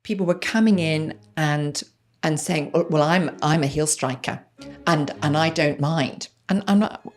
people were coming in and saying, well, I'm a heel striker and I don't mind. And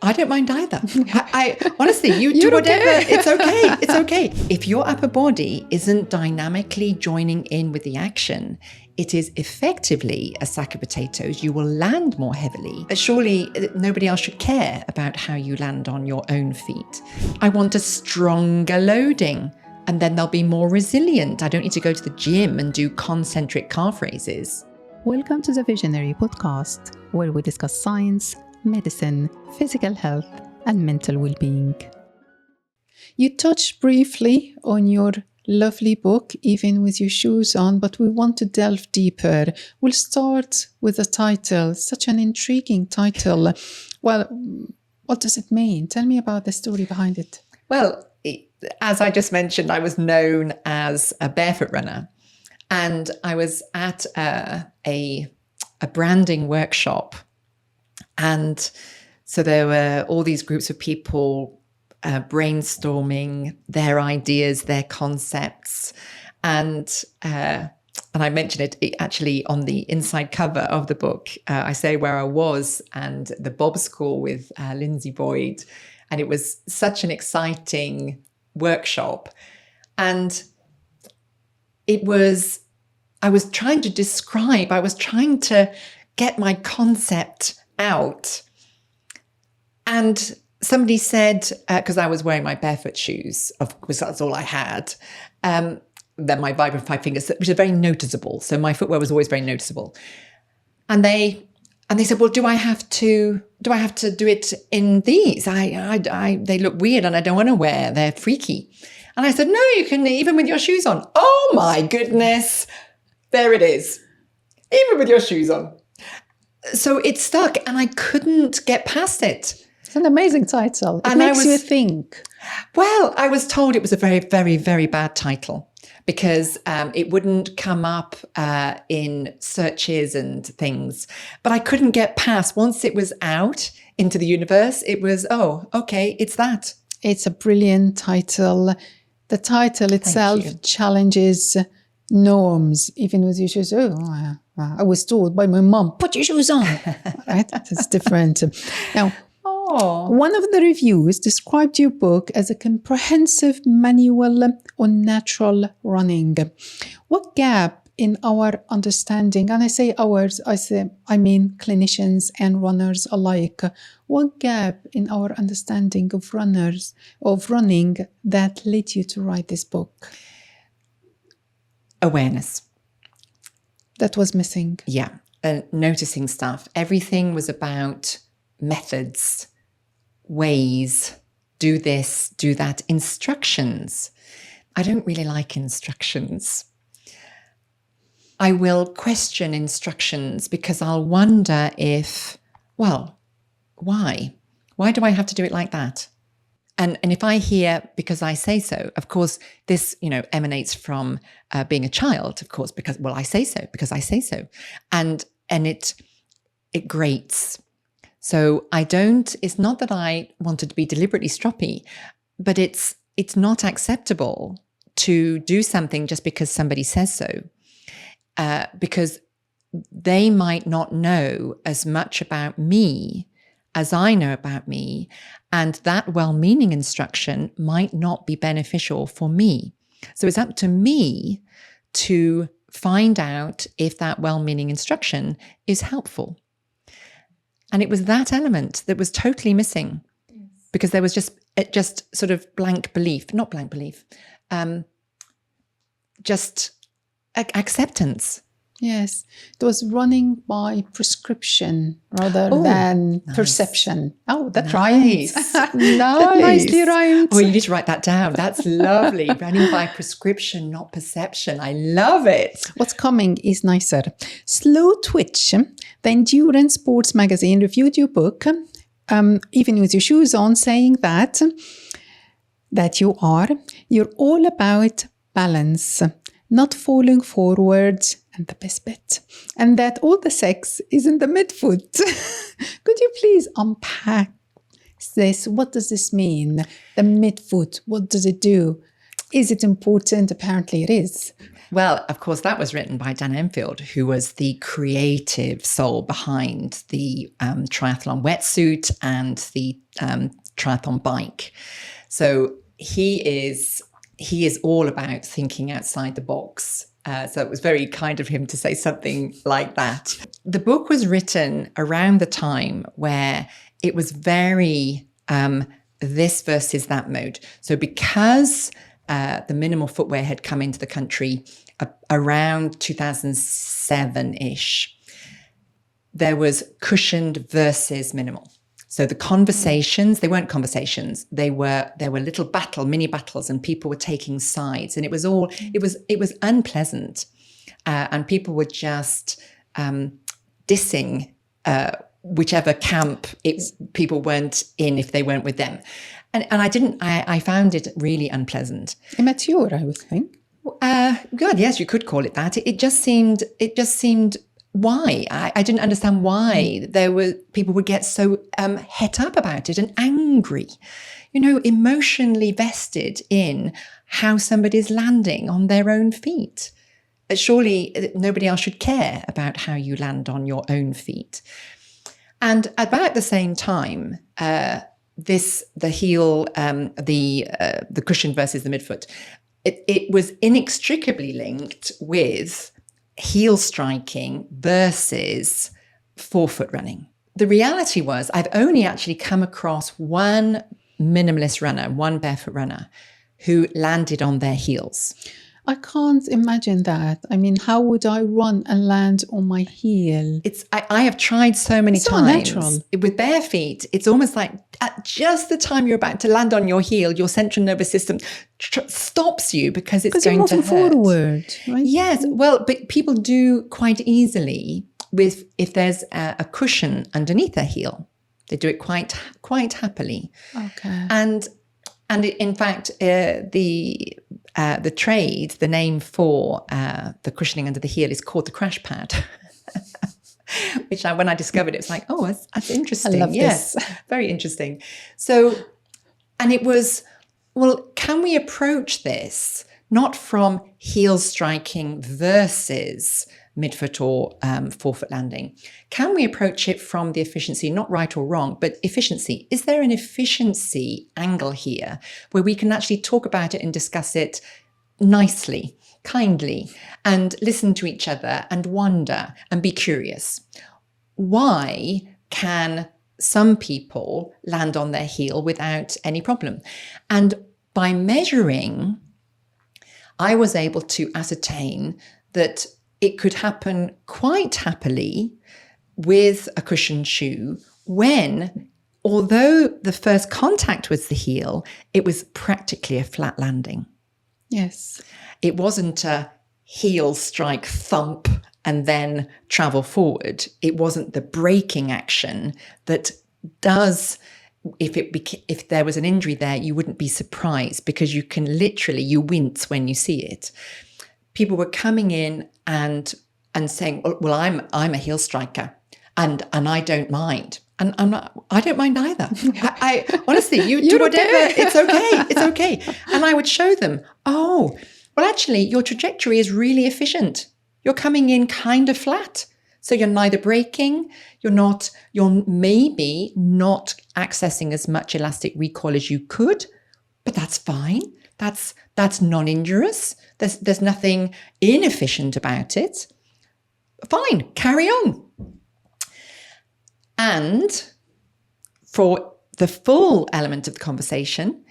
I don't mind either. I honestly, you do whatever. Okay. It's okay. It's okay. If your upper body isn't dynamically joining in with the action, it is effectively a sack of potatoes. You will land more heavily. But surely nobody else should care about how you land on your own feet. I want a stronger loading, and then they'll be more resilient. I don't need to go to the gym and do concentric calf raises. Welcome to the Visionary Podcast, where we discuss science, medicine, physical health, and mental well-being. You touched briefly on your lovely book, Even With Your Shoes On, but we want to delve deeper. We'll start with the title, such an intriguing title. Well, what does it mean? Tell me about the story behind it. Well, as I just mentioned, I was known as a barefoot runner, and I was at a branding workshop. And so there were all these groups of people brainstorming their ideas, their concepts. And I mentioned it actually on the inside cover of the book. I say where I was and the Bob School with Lindsay Boyd. And it was such an exciting workshop. And I was trying to get my concept out. And somebody said, because I was wearing my barefoot shoes, of course, that's all I had. Then my vibrant five fingers, which are very noticeable. So my footwear was always very noticeable. And they said, well, do I have to do it in these? They look weird and I don't want to wear. They're freaky. And I said, no, you can, even with your shoes on. Oh my goodness. There it is. Even with your shoes on. So it stuck and I couldn't get past it. It's an amazing title. It makes you think. Well, I was told it was a very, very, very bad title because it wouldn't come up in searches and things. But I couldn't get past. Once it was out into the universe, it was, oh, okay, it's that. It's a brilliant title. The title itself challenges norms, even with your shoes. I was told by my mom, put your shoes on. Right? It's different. Now, one of the reviews described your book as a comprehensive manual on natural running. What gap in our understanding, and I say ours, I mean clinicians and runners alike, what gap in our understanding of running that led you to write this book? Awareness. That was missing. Yeah. Noticing stuff. Everything was about methods, ways, do this, do that, instructions. I don't really like instructions. I will question instructions because I'll wonder why? Why do I have to do it like that? And if I hear because I say so, of course, this, emanates from being a child, of course, because, I say so, because I say so. And it grates. So it's not that I wanted to be deliberately stroppy, but it's not acceptable to do something just because somebody says so. Because they might not know as much about me as I know about me, and that well-meaning instruction might not be beneficial for me. So it's up to me to find out if that well-meaning instruction is helpful. And it was that element that was totally missing because there was just sort of just acceptance. Yes, it was running by prescription rather than perception. Oh, that rhymes. Nicely rhymed. Oh, you need to write that down. That's lovely. Running by prescription, not perception. I love it. What's coming is nicer. Slow Twitch, the endurance sports magazine, reviewed your book, Even With Your Shoes On, saying that you're all about balance, not falling forward, and the best bit, and that all the sex is in the midfoot. Could you please unpack this? What does this mean? The midfoot, what does it do? Is it important? Apparently it is. Well, of course, that was written by Dan Enfield, who was the creative soul behind the triathlon wetsuit and the triathlon bike. So he is all about thinking outside the box. So it was very kind of him to say something like that. The book was written around the time where it was very this versus that mode. So because the minimal footwear had come into the country around 2007-ish, there was cushioned versus minimal. So the conversations, they weren't conversations. They were little mini battles, and people were taking sides, and it was unpleasant. And people were just dissing whichever camp people weren't in if they weren't with them. And I found it really unpleasant. Immature, I would think. Good, yes, you could call it that. It just seemed why? I didn't understand why people would get so het up about it and angry, emotionally vested in how somebody's landing on their own feet. Surely nobody else should care about how you land on your own feet. And about the same time, the heel, the cushion versus the midfoot, it was inextricably linked with heel striking versus forefoot running. The reality was I've only actually come across one minimalist runner, one barefoot runner, who landed on their heels. I can't imagine that. I mean, how would I run and land on my heel? I have tried so many times. Natural. With bare feet, it's almost like at just the time you're about to land on your heel, your central nervous system stops you because it's going to hurt. Forward, right? Yes. Well, but people do quite easily if there's a cushion underneath their heel. They do it quite happily. Okay. And in fact, the trade, the name for the cushioning under the heel is called the crash pad, which when I discovered it, it's like, oh, that's interesting. I love this. Very interesting. So, and it was, well, can we approach this not from heel striking versus midfoot or forefoot landing? Can we approach it from the efficiency, not right or wrong, but efficiency? Is there an efficiency angle here where we can actually talk about it and discuss it nicely, kindly, and listen to each other and wonder and be curious? Why can some people land on their heel without any problem? And by measuring, I was able to ascertain that it could happen quite happily with a cushioned shoe when, although the first contact was the heel, it was practically a flat landing. Yes. It wasn't a heel strike thump and then travel forward. It wasn't the braking action that does, if there was an injury there, you wouldn't be surprised because you wince when you see it. People were coming in and saying, well, I'm a heel striker and I don't mind. And I don't mind either. I honestly, you do whatever. Okay. It's okay. And I would show them, oh, well, actually, your trajectory is really efficient. You're coming in kind of flat. So you're neither braking, you're maybe not accessing as much elastic recoil as you could, but that's fine. That's non-injurious. There's nothing inefficient about it. Fine, carry on. And for the full element of the conversation,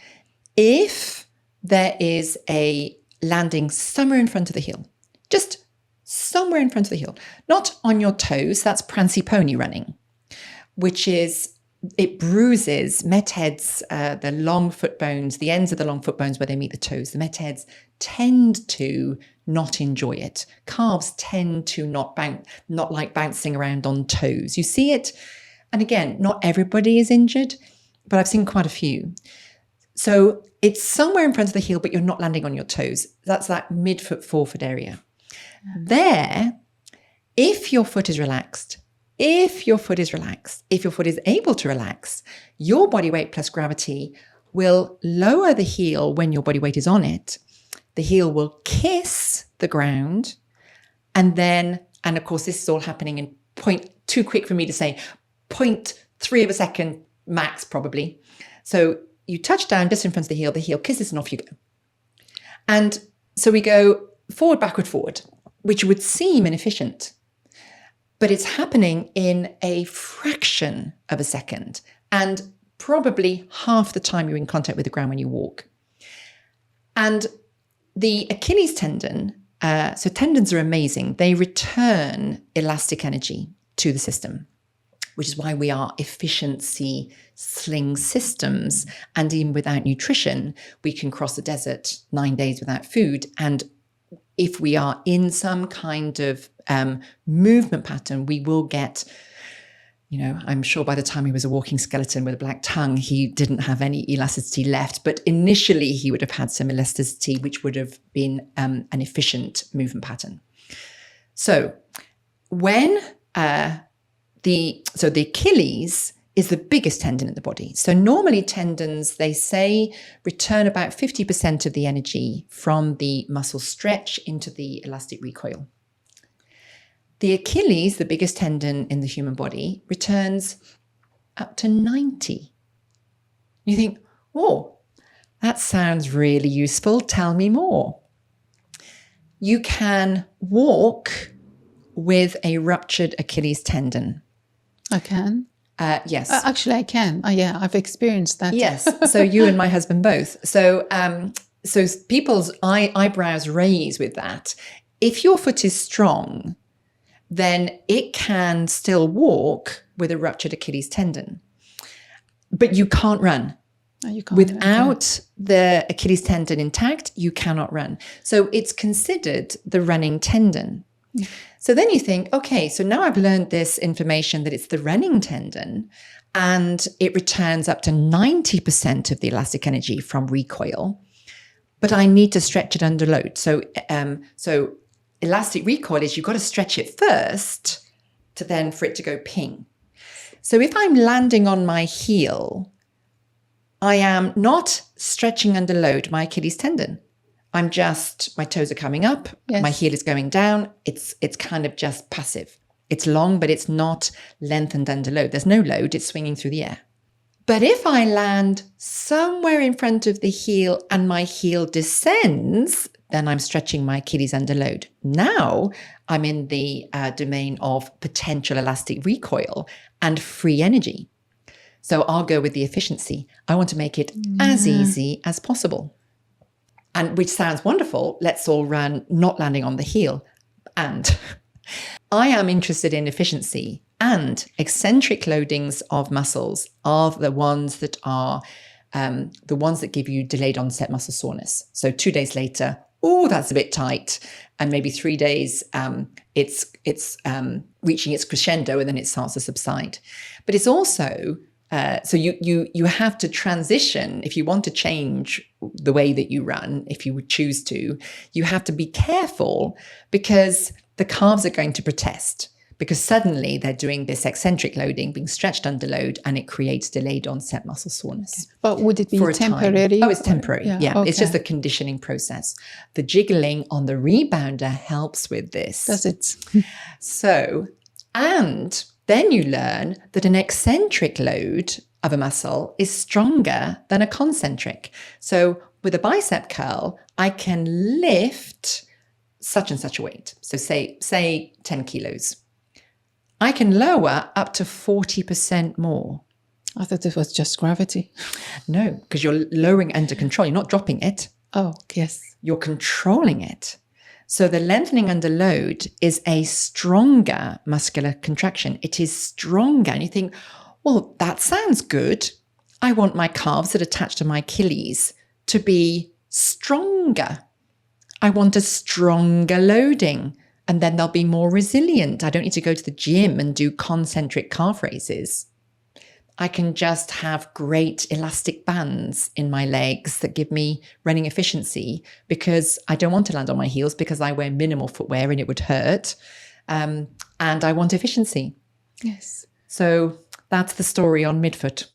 if there is a landing somewhere in front of the heel, just somewhere in front of the heel, not on your toes, that's prancy pony running, which is, it bruises met heads, the long foot bones, the ends of the long foot bones where they meet the toes. The met heads tend to not enjoy it. Calves tend to not like bouncing around on toes. You see it, and again, not everybody is injured, but I've seen quite a few. So it's somewhere in front of the heel, but you're not landing on your toes. That's that midfoot, forefoot area. There, if your foot is relaxed, if your foot is able to relax, your body weight plus gravity will lower the heel when your body weight is on it the heel will kiss the ground. And of course, this is all happening in too quick for me to say, 0.3 of a second max, probably. So you touch down just in front of the heel kisses, and off you go. And so we go forward, backward, forward, which would seem inefficient, but it's happening in a fraction of a second, and probably half the time you're in contact with the ground when you walk. And the Achilles tendon, so tendons are amazing. They return elastic energy to the system, which is why we are efficiency sling systems. And even without nutrition, we can cross the desert 9 days without food. And if we are in some kind of movement pattern, we will get, I'm sure by the time he was a walking skeleton with a black tongue, he didn't have any elasticity left. But initially, he would have had some elasticity, which would have been an efficient movement pattern. So when the Achilles is the biggest tendon in the body. So normally tendons, they say, return about 50% of the energy from the muscle stretch into the elastic recoil. The Achilles, the biggest tendon in the human body, returns up to 90. You think, oh, that sounds really useful. Tell me more. You can walk with a ruptured Achilles tendon. I can. Yes. Actually, I can. Yeah, I've experienced that. Yes. So you and my husband both. So people's eyebrows raise with that. If your foot is strong, then it can still walk with a ruptured Achilles tendon, but you can't run. No, you can't. Without the Achilles tendon intact, you cannot run. So it's considered the running tendon. Yeah. So then you think, okay, so now I've learned this information that it's the running tendon, and it returns up to 90% of the elastic energy from recoil, but I need to stretch it under load. So elastic recoil is you've got to stretch it first for it to go ping. So if I'm landing on my heel, I am not stretching under load my Achilles tendon. My toes are coming up, yes. My heel is going down. It's kind of just passive. It's long, but it's not lengthened under load. There's no load, it's swinging through the air. But if I land somewhere in front of the heel and my heel descends, then I'm stretching my Achilles under load. Now I'm in the domain of potential elastic recoil and free energy. So I'll go with the efficiency. I want to make it as easy as possible. And which sounds wonderful. Let's all run not landing on the heel. And I am interested in efficiency, and eccentric loadings of muscles are the ones that give you delayed onset muscle soreness. So 2 days later, oh, that's a bit tight. And maybe 3 days, it's reaching its crescendo, and then it starts to subside. But it's also, so you have to transition. If you want to change the way that you run, if you would choose to, you have to be careful, because the calves are going to protest, because suddenly they're doing this eccentric loading, being stretched under load, and it creates delayed onset muscle soreness. But would it be temporary? Oh, it's temporary. Yeah. Okay. It's just a conditioning process. The jiggling on the rebounder helps with this. Does it? So, and then you learn that an eccentric load of a muscle is stronger than a concentric. So with a bicep curl, I can lift such and such a weight. So say 10 kilos. I can lower up to 40% more. I thought it was just gravity. No, because you're lowering under control. You're not dropping it. Oh, yes. You're controlling it. So the lengthening under load is a stronger muscular contraction. It is stronger. And you think, well, that sounds good. I want my calves that attach to my Achilles to be stronger. I want a stronger loading, and then they'll be more resilient. I don't need to go to the gym and do concentric calf raises. I can just have great elastic bands in my legs that give me running efficiency, because I don't want to land on my heels because I wear minimal footwear and it would hurt. And I want efficiency. Yes. So that's the story on midfoot.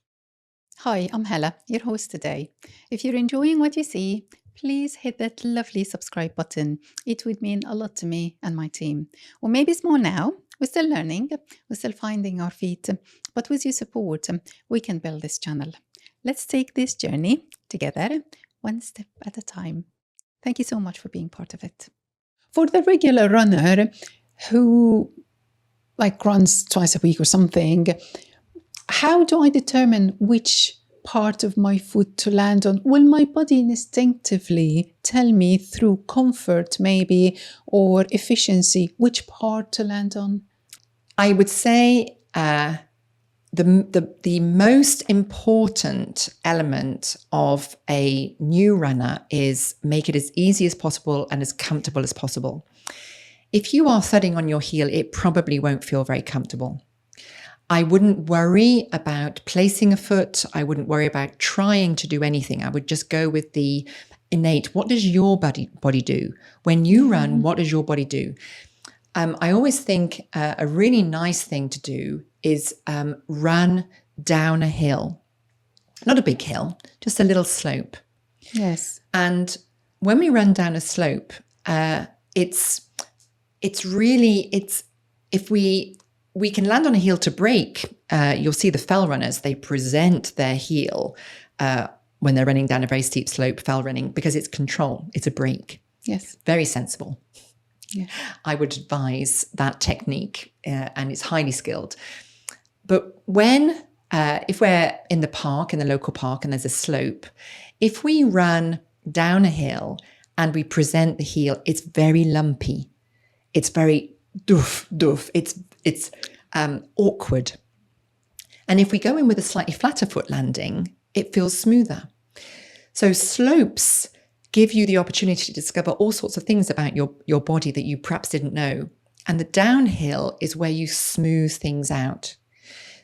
Hi, I'm Hella, your host today. If you're enjoying what you see, please hit that lovely subscribe button. It would mean a lot to me and my team. Or maybe it's more now. We're still learning, we're still finding our feet, but with your support, we can build this channel. Let's take this journey together, one step at a time. Thank you so much for being part of it. For the regular runner who runs twice a week or something, how do I determine which part of my foot to land on? Will my body instinctively tell me through comfort maybe or efficiency which part to land on? I would say the most important element of a new runner is make it as easy as possible and as comfortable as possible. If you are thudding on your heel, it probably won't feel very comfortable. I wouldn't worry about placing a foot. I wouldn't worry about trying to do anything. I would just go with the innate. What does your body do? When you run, what does your body do? I always think a really nice thing to do is run down a hill. Not a big hill, just a little slope. Yes. And when we run down a slope, if we can land on a heel to brake. You'll see the fell runners, they present their heel when they're running down a very steep slope, fell running, because it's control, it's a brake. Yes. Very sensible. Yeah. I would advise that technique and it's highly skilled. But if we're in the park, in the local park, and there's a slope, if we run down a hill and we present the heel, it's very lumpy. It's very doof. It's awkward. And if we go in with a slightly flatter foot landing, it feels smoother. So slopes give you the opportunity to discover all sorts of things about your body that you perhaps didn't know. And the downhill is where you smooth things out.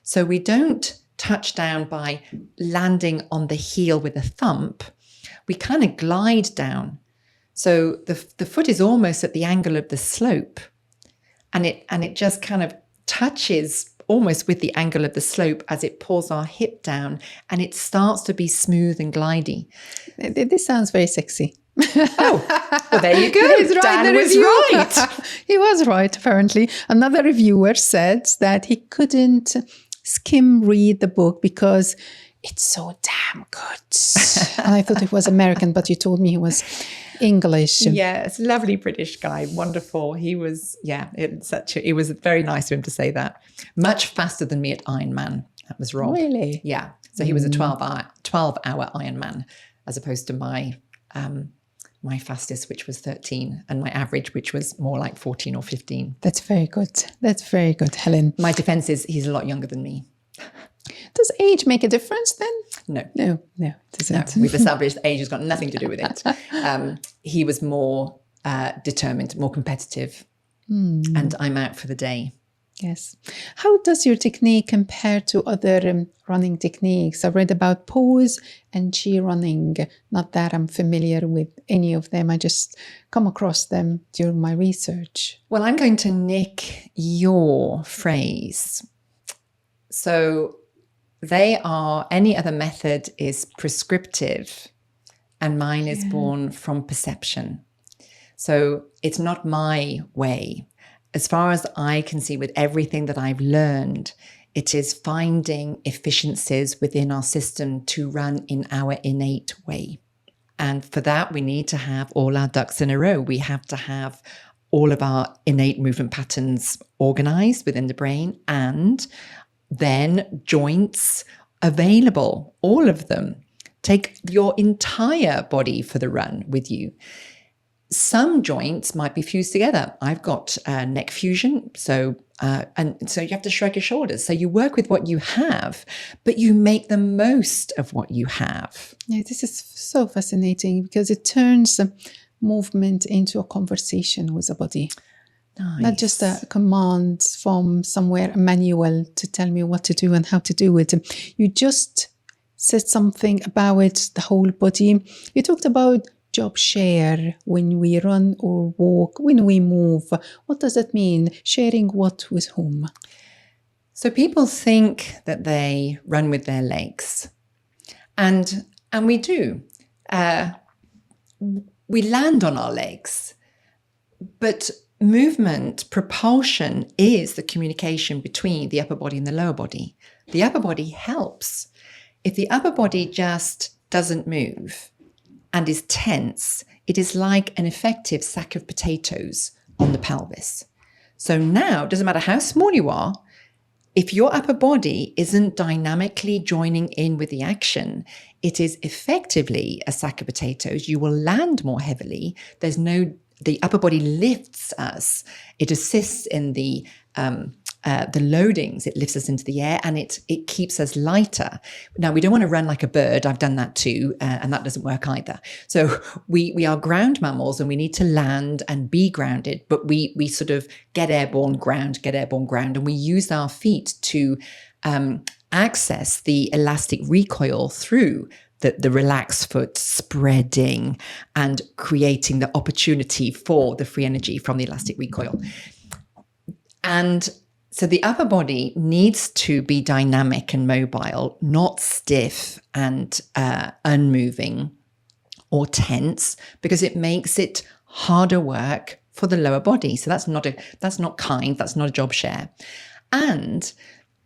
So we don't touch down by landing on the heel with a thump. We kind of glide down. So the foot is almost at the angle of the slope. And it just kind of touches almost with the angle of the slope as it pulls our hip down, and it starts to be smooth and glidey. This sounds very sexy. Oh, well, there you go. Dan was right. He was right, apparently. Another reviewer said that he couldn't skim read the book because it's so damn good. And I thought it was American, but you told me he was English. Yes, lovely British guy, wonderful. He was, it was very nice of him to say that. Much faster than me at Ironman. That was Rob. Really? Yeah. So he was a 12-hour Ironman, as opposed to my fastest, which was 13, and my average, which was more like 14 or 15. That's very good. That's very good, Helen. My defense is he's a lot younger than me. Does age make a difference then? No, it doesn't. No, we've established age has got nothing to do with it. He was more determined, more competitive, and I'm out for the day. Yes. How does your technique compare to other running techniques? I read about pose and chi running. Not that I'm familiar with any of them. I just come across them during my research. Well, I'm going to nick your phrase. So any other method is prescriptive, and mine is born from perception. So it's not my way. As far as I can see, with everything that I've learned, it is finding efficiencies within our system to run in our innate way. And for that, we need to have all our ducks in a row. We have to have all of our innate movement patterns organized within the brain, and then joints available, all of them. Take your entire body for the run with you. Some joints might be fused together. I've got neck fusion, so you have to shrug your shoulders. So you work with what you have, but you make the most of what you have. Yeah, this is so fascinating because it turns movement into a conversation with the body. Nice. Not just a command from somewhere, a manual to tell me what to do and how to do it. You just said something about the whole body. You talked about job share when we run or walk, when we move. What does that mean? Sharing what with whom? So people think that they run with their legs. And we do. we land on our legs, but movement, propulsion is the communication between the upper body and the lower body. The upper body helps. If the upper body just doesn't move and is tense, it is like an effective sack of potatoes on the pelvis. So now, it doesn't matter how small you are, if your upper body isn't dynamically joining in with the action, it is effectively a sack of potatoes. You will land more heavily. The upper body lifts us. It assists in the loadings. It lifts us into the air, and it keeps us lighter. Now, we don't want to run like a bird. I've done that too, and that doesn't work either. So we are ground mammals, and we need to land and be grounded, but we sort of get airborne, ground, and we use our feet to access the elastic recoil through the relaxed foot, spreading and creating the opportunity for the free energy from the elastic recoil. And so the upper body needs to be dynamic and mobile, not stiff and unmoving or tense, because it makes it harder work for the lower body. So that's not kind. That's not a job share. And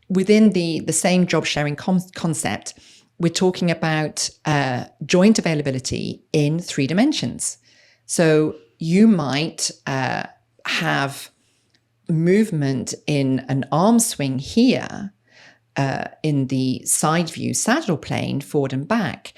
within the same job sharing concept, we're talking about joint availability in 3 dimensions. So you might have movement in an arm swing here in the side view saddle plane, forward and back,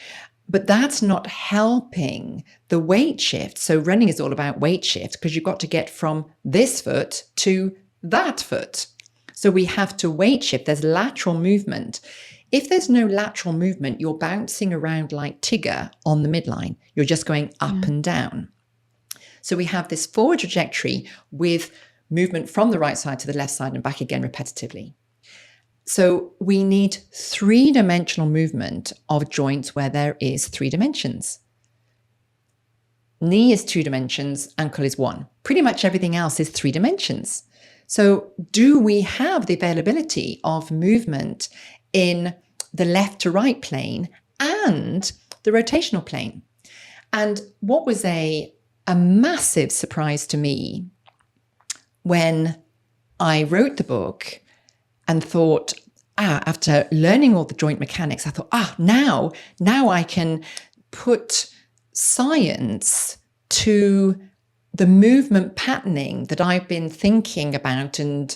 but that's not helping the weight shift. So running is all about weight shift, because you've got to get from this foot to that foot. So we have to weight shift. There's lateral movement. If there's no lateral movement, you're bouncing around like Tigger on the midline. You're just going up and down. So we have this forward trajectory with movement from the right side to the left side and back again repetitively. So we need 3-dimensional movement of joints where there is 3 dimensions. Knee is 2 dimensions, ankle is 1. Pretty much everything else is 3 dimensions. So do we have the availability of movement in the left to right plane and the rotational plane? And what was a massive surprise to me when I wrote the book and thought, after learning all the joint mechanics, I thought, now I can put science to the movement patterning that I've been thinking about and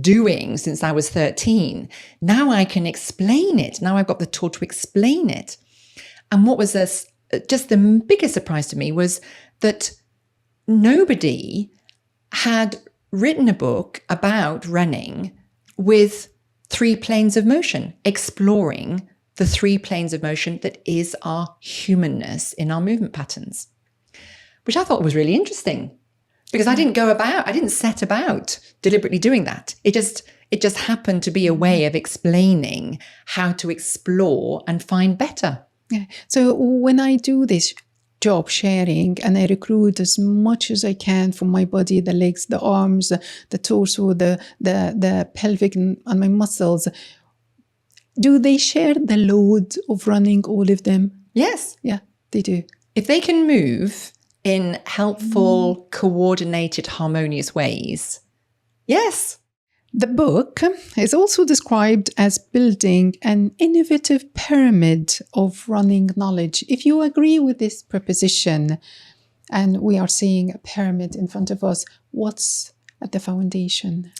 doing since I was 13. Now I can explain it. Now I've got the tool to explain it. And what was just the biggest surprise to me was that nobody had written a book about running with 3 planes of motion, exploring the 3 planes of motion that is our humanness in our movement patterns, which I thought was really interesting, because I didn't set about deliberately doing that. It just happened to be a way of explaining how to explore and find better. Yeah. So when I do this job sharing and I recruit as much as I can from my body, the legs, the arms, the torso, the pelvic and my muscles, do they share the load of running, all of them? Yes. Yeah, they do. If they can move in helpful, coordinated, harmonious ways, yes. The book is also described as building an innovative pyramid of running knowledge. If you agree with this proposition, and we are seeing a pyramid in front of us, what's at the foundation?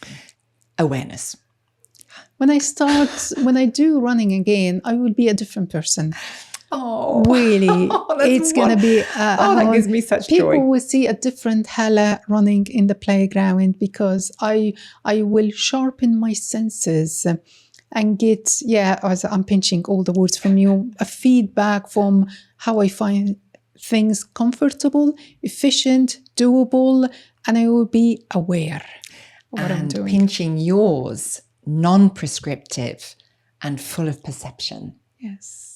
Awareness. When I do running again, I will be a different person. Oh, really? It's going to be. That gives me such joy. People will see a different Hella running in the playground, because I will sharpen my senses and get, as I'm pinching all the words from you, a feedback from how I find things comfortable, efficient, doable, and I will be aware of what I'm doing. Pinching yours, non-prescriptive and full of perception. Yes.